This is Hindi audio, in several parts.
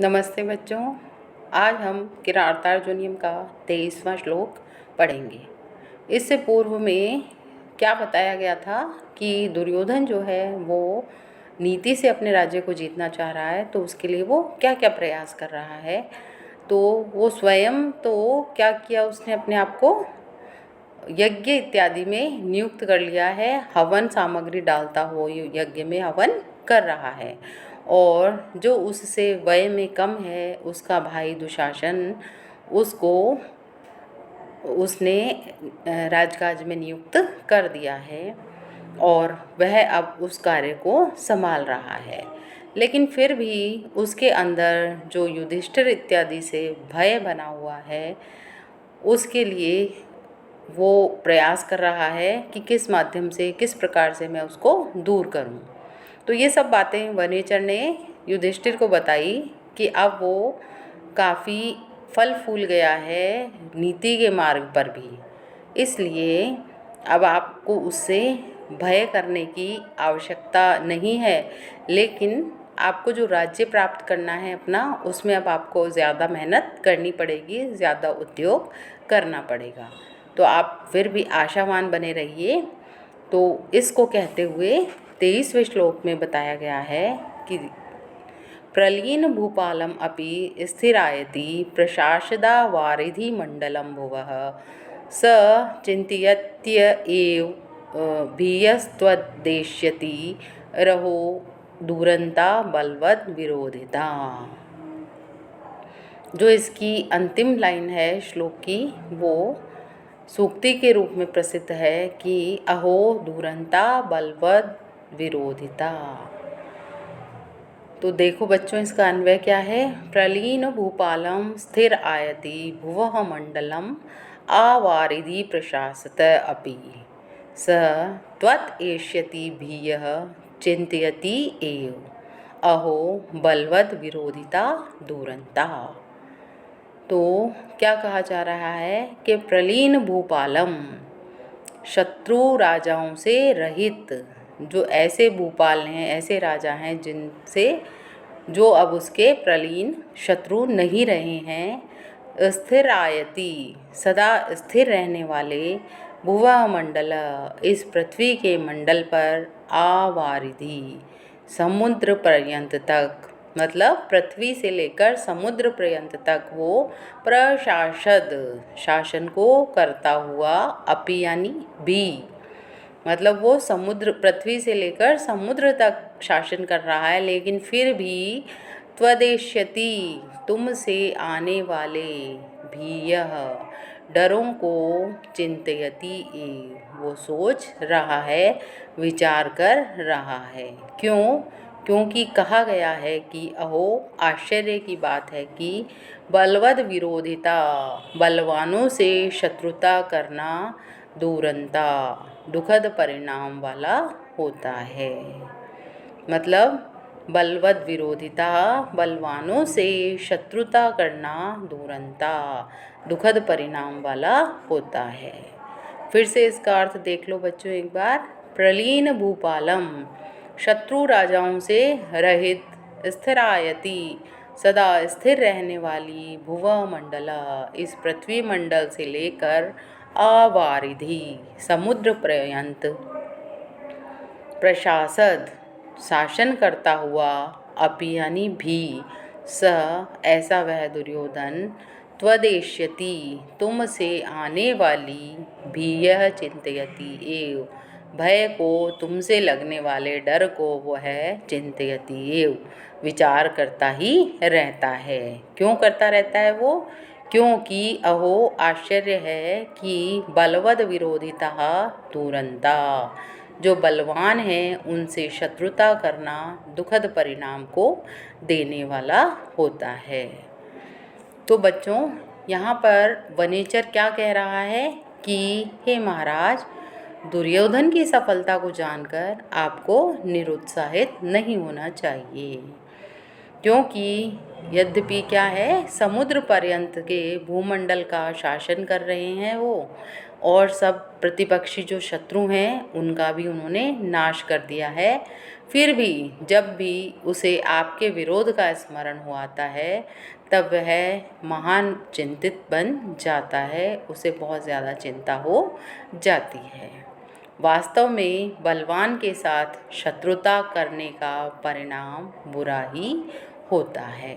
नमस्ते बच्चों। आज हम किरातार्जुनीयम का 23वां श्लोक पढ़ेंगे। इससे पूर्व में क्या बताया गया था कि दुर्योधन जो है वो नीति से अपने राज्य को जीतना चाह रहा है, तो उसके लिए वो क्या क्या प्रयास कर रहा है। तो वो स्वयं तो क्या किया, उसने अपने आप को यज्ञ इत्यादि में नियुक्त कर लिया है, हवन सामग्री डालता हो यज्ञ में हवन कर रहा है। और जो उससे वय में कम है, उसका भाई दुशासन, उसको उसने राजकाज में नियुक्त कर दिया है और वह अब उस कार्य को संभाल रहा है। लेकिन फिर भी उसके अंदर जो युधिष्ठिर इत्यादि से भय बना हुआ है, उसके लिए वो प्रयास कर रहा है कि किस माध्यम से, किस प्रकार से मैं उसको दूर करूं। तो ये सब बातें वनेचर ने युधिष्ठिर को बताई कि अब वो काफ़ी फल फूल गया है नीति के मार्ग पर भी, इसलिए अब आपको उससे भय करने की आवश्यकता नहीं है। लेकिन आपको जो राज्य प्राप्त करना है अपना, उसमें अब आपको ज़्यादा मेहनत करनी पड़ेगी, ज़्यादा उद्योग करना पड़ेगा। तो आप फिर भी आशावान बने रहिए। तो इसको कहते हुए 23वें श्लोक में बताया गया है कि प्रलीन भूपालम अपि स्थिरायति प्रशासदा वारिधि मंडलम भुवः स चिंतयत्य एव भीयस्त्वद्देश्यति रहो दूरंता बलवद विरोधिता। जो इसकी अंतिम लाइन है श्लोक की, वो सूक्ति के रूप में प्रसिद्ध है कि अहो दूरंता बलवद विरोधिता। तो देखो बच्चों, इसका अन्वय क्या है। प्रलीन भूपालम स्थिर आयति भुवः मंडलम आवारिधि प्रशासत अपि स त्वत् एष्यति भीयः चिंतयति एव अहो बलवद विरोधिता दूरंता। तो क्या कहा जा रहा है कि प्रलीन भूपालम, शत्रु राजाओं से रहित, जो ऐसे भूपाल हैं, ऐसे राजा हैं जिनसे, जो अब उसके प्रलीन शत्रु नहीं रहे हैं, स्थिर आयति, सदा स्थिर रहने वाले, भुवा मंडल, इस पृथ्वी के मंडल पर, आवारिधि, समुद्र पर्यंत तक, मतलब पृथ्वी से लेकर समुद्र पर्यंत तक वो प्रशासद, शासन को करता हुआ, अपि यानी भी, मतलब वो समुद्र, पृथ्वी से लेकर समुद्र तक शासन कर रहा है। लेकिन फिर भी त्वदेश्यति, तुमसे आने वाले, भीयः, डरों को, चिंतयति, वो सोच रहा है, विचार कर रहा है। क्यों? क्योंकि कहा गया है कि अहो, आश्चर्य की बात है कि बलवद विरोधिता, बलवानों से शत्रुता करना, दूरंता, दुखद परिणाम वाला होता है। मतलब बलवद विरोधिता, बलवानों से शत्रुता करना, दूरंता, दुखद परिणाम वाला होता है। फिर से इसका अर्थ देख लो बच्चों एक बार। प्रलीन भूपालम, शत्रु राजाओं से रहित, स्थिरायति, सदा स्थिर रहने वाली, भुव मंडला, इस पृथ्वी मंडल से लेकर, अवारिधि, समुद्र पर्यंत, प्रशासद, शासन करता हुआ, अपि यानी भी, स, ऐसा वह दुर्योधन, त्वदेश्यति, तुम से आने वाली, भीयः चिंतयति एव, भय को, तुमसे लगने वाले डर को वह चिंतयति एव, विचार करता ही रहता है। क्यों करता रहता है वो? क्योंकि अहो, आश्चर्य है कि बलवद विरोधिता दूरंता, जो बलवान हैं उनसे शत्रुता करना दुखद परिणाम को देने वाला होता है। तो बच्चों, यहाँ पर वनेचर क्या कह रहा है कि हे महाराज, दुर्योधन की सफलता को जानकर आपको निरुत्साहित नहीं होना चाहिए। क्योंकि यद्यपि क्या है, समुद्र पर्यंत के भूमंडल का शासन कर रहे हैं वो, और सब प्रतिपक्षी जो शत्रु हैं उनका भी उन्होंने नाश कर दिया है। फिर भी जब भी उसे आपके विरोध का स्मरण हो आता है तब वह महान चिंतित बन जाता है, उसे बहुत ज़्यादा चिंता हो जाती है। वास्तव में बलवान के साथ शत्रुता करने का परिणाम बुरा ही होता है।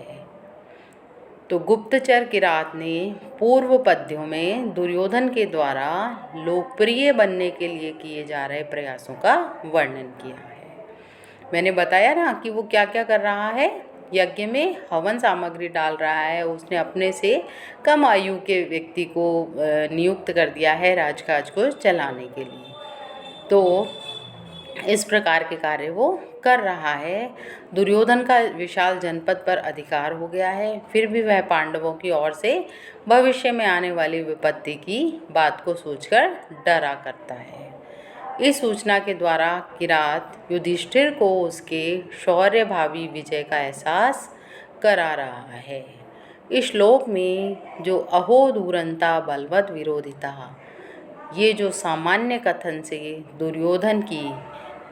तो गुप्तचर किरात ने पूर्व पद्यों में दुर्योधन के द्वारा लोकप्रिय बनने के लिए किए जा रहे प्रयासों का वर्णन किया है। मैंने बताया ना कि वो क्या क्या कर रहा है, यज्ञ में हवन सामग्री डाल रहा है, उसने अपने से कम आयु के व्यक्ति को नियुक्त कर दिया है राजकाज को चलाने के लिए। तो इस प्रकार के कार्य वो कर रहा है। दुर्योधन का विशाल जनपद पर अधिकार हो गया है, फिर भी वह पांडवों की ओर से भविष्य में आने वाली विपत्ति की बात को सोचकर डरा करता है। इस सूचना के द्वारा किरात युधिष्ठिर को उसके शौर्य भावी विजय का एहसास करा रहा है। इस श्लोक में जो अहो दूरंता बलवत विरोधिता, ये जो सामान्य कथन से दुर्योधन की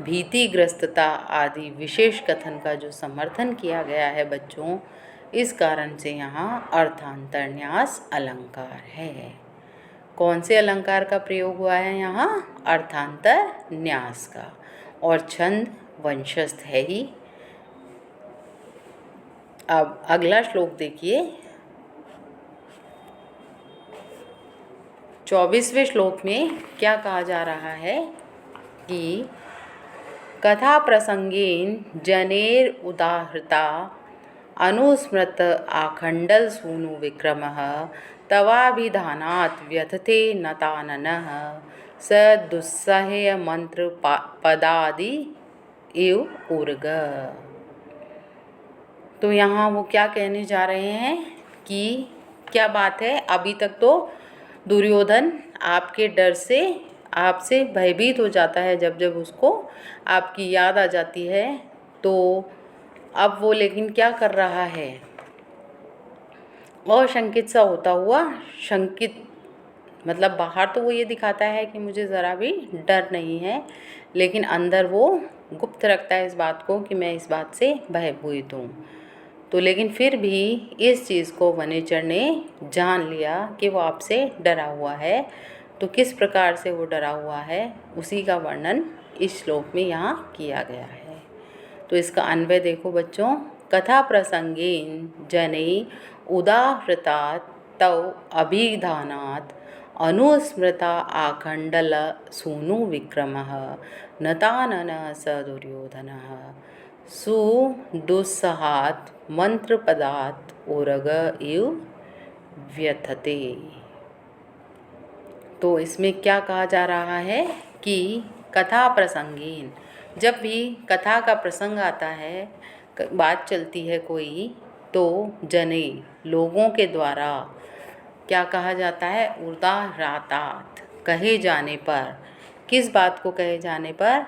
भीतिग्रस्तता आदि विशेष कथन का जो समर्थन किया गया है बच्चों, इस कारण से यहाँ अर्थांतरन्यास अलंकार है। कौन से अलंकार का प्रयोग हुआ है यहाँ? अर्थांतरन्यास का। और छंद वंशस्थ है ही। अब अगला श्लोक देखिए, 24वें श्लोक में क्या कहा जा रहा है कि कथा प्रसंगेन जनेर उदाहृता अनुस्मृत आखंडल सूनु विक्रमः तवाभिधानात् व्यथते नताननः स दुस्सह्य मंत्र पदादि इव उर्ग। तो यहाँ वो क्या कहने जा रहे हैं कि क्या बात है, अभी तक तो दुर्योधन आपके डर से आपसे भयभीत हो जाता है जब जब उसको आपकी याद आ जाती है। तो अब वो लेकिन क्या कर रहा है, अशंकित सा होता हुआ, शंकित मतलब बाहर तो वो ये दिखाता है कि मुझे ज़रा भी डर नहीं है, लेकिन अंदर वो गुप्त रखता है इस बात को कि मैं इस बात से भयभीत हूँ। तो लेकिन फिर भी इस चीज़ को वनेचर ने जान लिया कि वो आपसे डरा हुआ है। तो किस प्रकार से वो डरा हुआ है उसी का वर्णन इस श्लोक में यहाँ किया गया है। तो इसका अन्वय देखो बच्चों, कथा प्रसंगेन जनै उदाहृतात् तौ अभिधानात् अनुस्मृता आखंडल सूनु विक्रमः नतानन स दुर्योधनः सुदुस्सहात् मंत्रपदात् उरग इव व्यथते। तो इसमें क्या कहा जा रहा है कि कथा प्रसंगीन, जब भी कथा का प्रसंग आता है, बात चलती है कोई, तो जने लोगों के द्वारा क्या कहा जाता है, उदाहृतात् कहे जाने पर, किस बात को कहे जाने पर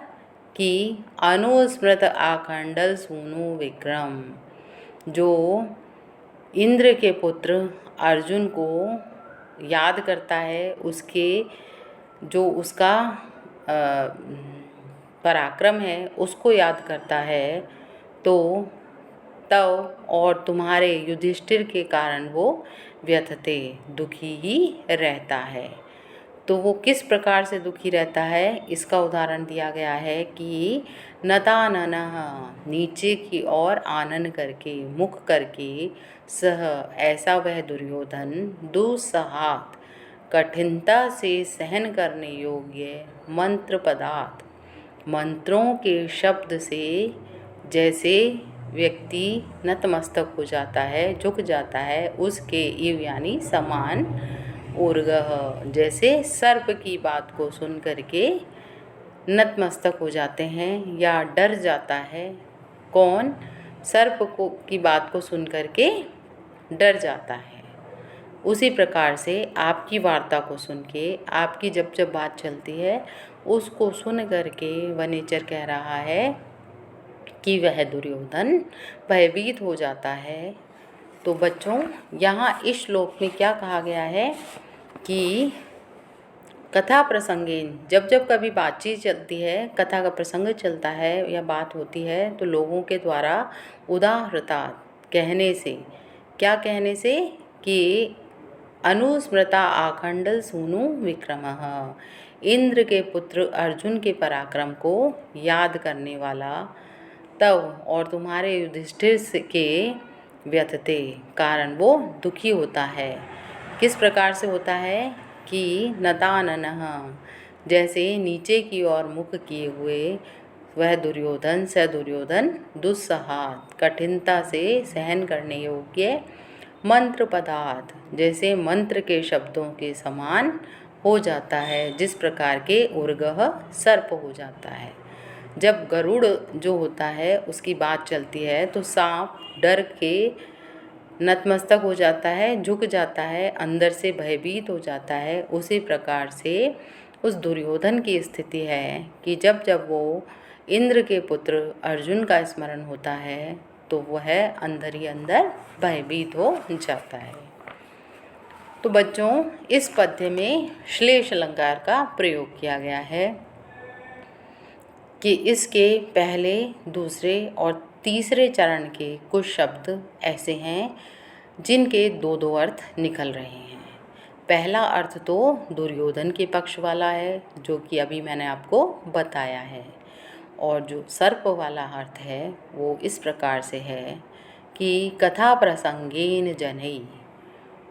कि अनुस्मृत आखंडल सूनु विक्रम, जो इंद्र के पुत्र अर्जुन को याद करता है, उसके जो उसका पराक्रम है उसको याद करता है, तो तब और तुम्हारे युधिष्ठिर के कारण वो व्यथते दुखी ही रहता है। तो वो किस प्रकार से दुखी रहता है इसका उदाहरण दिया गया है कि नताननः नीचे की ओर आनन करके, मुख करके, सह ऐसा वह दुर्योधन, दुस्सहात कठिनता से सहन करने योग्य, मंत्र पदार्थ मंत्रों के शब्द से जैसे व्यक्ति नतमस्तक हो जाता है, झुक जाता है, उसके इव यानी समान, उर्गह जैसे सर्प की बात को सुन करके नतमस्तक हो जाते हैं या डर जाता है। कौन? सर्प को की बात को सुन करके डर जाता है। उसी प्रकार से आपकी वार्ता को सुन के, आपकी जब जब बात चलती है उसको सुन करके वनेचर कह रहा है कि वह दुर्योधन भयभीत हो जाता है। तो बच्चों यहाँ इस श्लोक में क्या कहा गया है कि कथा प्रसंगेन, जब जब कभी बातचीत चलती है, कथा का प्रसंग चलता है या बात होती है, तो लोगों के द्वारा उदाहृता कहने से, क्या कहने से कि अनुस्मृता आखंडल सूनु विक्रमः, इंद्र के पुत्र अर्जुन के पराक्रम को याद करने वाला, तब और तुम्हारे युधिष्ठिर के व्यथते कारण वो दुखी होता है। किस प्रकार से होता है कि नताननः, जैसे नीचे की ओर मुख किए हुए वह दुर्योधन स दुर्योधन दुस्सहात, कठिनता से सहन करने योग्य मंत्र पदार्थ, जैसे मंत्र के शब्दों के समान हो जाता है, जिस प्रकार के उर्गह सर्प हो जाता है। जब गरुड़ जो होता है उसकी बात चलती है तो सांप डर के नतमस्तक हो जाता है, झुक जाता है, अंदर से भयभीत हो जाता है। उसी प्रकार से उस दुर्योधन की स्थिति है कि जब जब वो इंद्र के पुत्र अर्जुन का स्मरण होता है तो वह अंदर ही अंदर भयभीत हो जाता है। तो बच्चों, इस पद्य में श्लेष अलंकार का प्रयोग किया गया है कि इसके पहले, दूसरे और तीसरे चरण के कुछ शब्द ऐसे हैं जिनके दो दो अर्थ निकल रहे हैं। पहला अर्थ तो दुर्योधन के पक्ष वाला है, जो कि अभी मैंने आपको बताया है, और जो सर्प वाला अर्थ है वो इस प्रकार से है कि कथा प्रसंगेन जनई,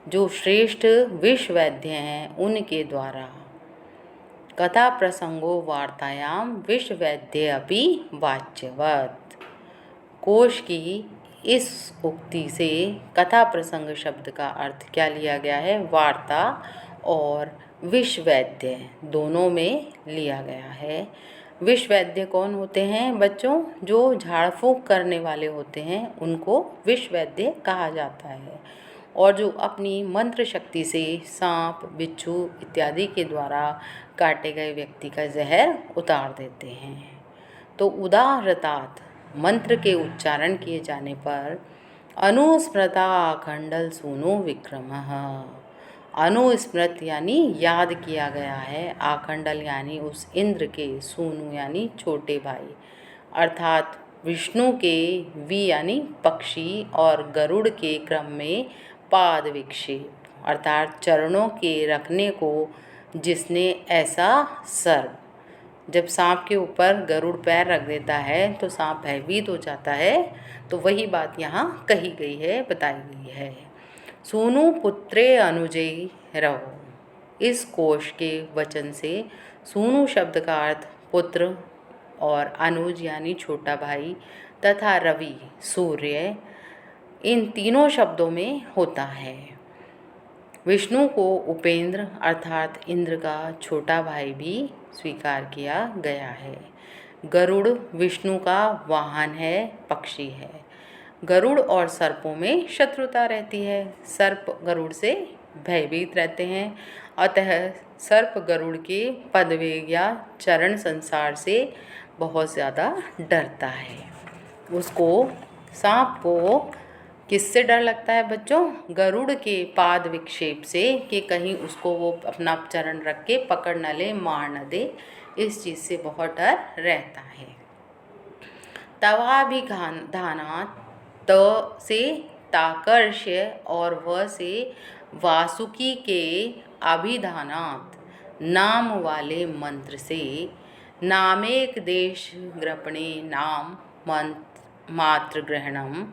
जो श्रेष्ठ विश्ववैद्य हैं उनके द्वारा, कथा प्रसंगो वार्तायाम विश्ववैद्य अपि वाच्यवत्। कोश की इस उक्ति से कथा प्रसंग शब्द का अर्थ क्या लिया गया है? वार्ता और विश्ववैद्य दोनों में लिया गया है। विश्ववैद्य कौन होते हैं बच्चों? जो झाड़ फूँक करने वाले होते हैं उनको विश्ववैद्य कहा जाता है, और जो अपनी मंत्र शक्ति से सांप, बिच्छू इत्यादि के द्वारा काटे गए व्यक्ति का जहर उतार देते हैं। तो उदाहृतात्, मंत्र के उच्चारण किए जाने पर अनुस्मृता आखंडल सूनु विक्रमः, अनुस्मृत यानी याद किया गया है, आखंडल यानी उस इंद्र के, सूनु यानी छोटे भाई, अर्थात विष्णु के, वी यानी पक्षी, और गरुड़ के क्रम में पाद विक्षेप, अर्थात चरणों के रखने को जिसने ऐसा सर्प, जब सांप के ऊपर गरुड़ पैर रख देता है तो सांप भयभीत हो जाता है। तो वही बात यहाँ कही गई है, बताई गई है। सूनु पुत्रे अनुजयी रहो, इस कोश के वचन से सूनु शब्द का अर्थ पुत्र और अनुज यानी छोटा भाई तथा रवि सूर्य, इन तीनों शब्दों में होता है। विष्णु को उपेंद्र अर्थात इंद्र का छोटा भाई भी स्वीकार किया गया है। गरुड़ विष्णु का वाहन है, पक्षी है। गरुड़ और सर्पों में शत्रुता रहती है, सर्प गरुड़ से भयभीत रहते हैं, अतः सर्प गरुड़ के पदवेग या चरण संसार से बहुत ज़्यादा डरता है। उसको, सांप को किससे डर लगता है बच्चों? गरुड़ के पाद विक्षेप से, कि कहीं उसको वो अपना चरण रख के पकड़ न ले, मार न दे, इस चीज़ से बहुत डर रहता है। तवाभिधानात्, त से ताकर्ष्य और व से वासुकी के अभिधानात्, नाम वाले मंत्र से, नामेक देश ग्रपणे नाम मात्र ग्रहणम,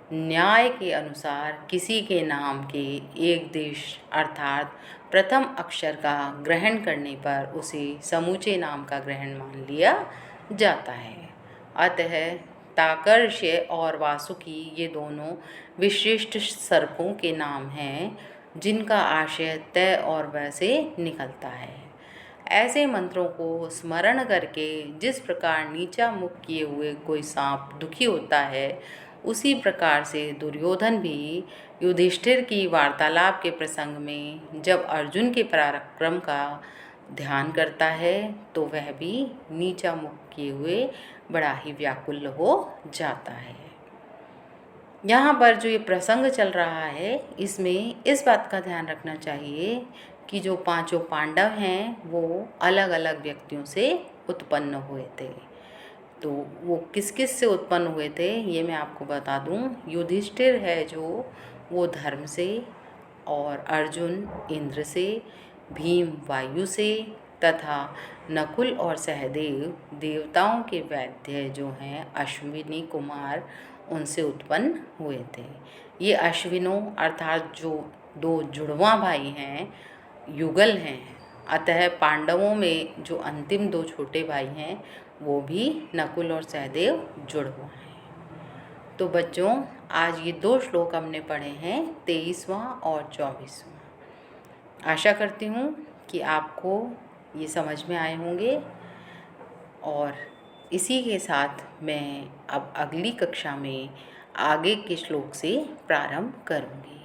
न्याय के अनुसार किसी के नाम के एक देश अर्थात प्रथम अक्षर का ग्रहण करने पर उसे समूचे नाम का ग्रहण मान लिया जाता है। अतः ताकर्ष्य और वासुकी ये दोनों विशिष्ट सर्पों के नाम हैं जिनका आशय तय और वैसे निकलता है। ऐसे मंत्रों को स्मरण करके जिस प्रकार नीचा मुख किए हुए कोई सांप दुखी होता है, उसी प्रकार से दुर्योधन भी युधिष्ठिर की वार्तालाप के प्रसंग में जब अर्जुन के पराक्रम का ध्यान करता है तो वह भी नीचा मुख किए हुए बड़ा ही व्याकुल हो जाता है। यहाँ पर जो ये प्रसंग चल रहा है इसमें इस बात का ध्यान रखना चाहिए कि जो पांचों पांडव हैं वो अलग अलग व्यक्तियों से उत्पन्न हुए थे। तो वो किस किस से उत्पन्न हुए थे ये मैं आपको बता दूं। युधिष्ठिर है जो, वो धर्म से, और अर्जुन इंद्र से, भीम वायु से, तथा नकुल और सहदेव देवताओं के वैद्य जो हैं अश्विनी कुमार, उनसे उत्पन्न हुए थे। ये अश्विनों अर्थात जो दो जुड़वां भाई हैं, युगल हैं। अतः पांडवों में जो अंतिम दो छोटे भाई हैं वो भी नकुल और सहदेव जुड़वां हैं। तो बच्चों, आज ये दो श्लोक हमने पढ़े हैं, 23वां और 24वां। आशा करती हूँ कि आपको ये समझ में आए होंगे, और इसी के साथ मैं अब अगली कक्षा में आगे के श्लोक से प्रारंभ करूँगी।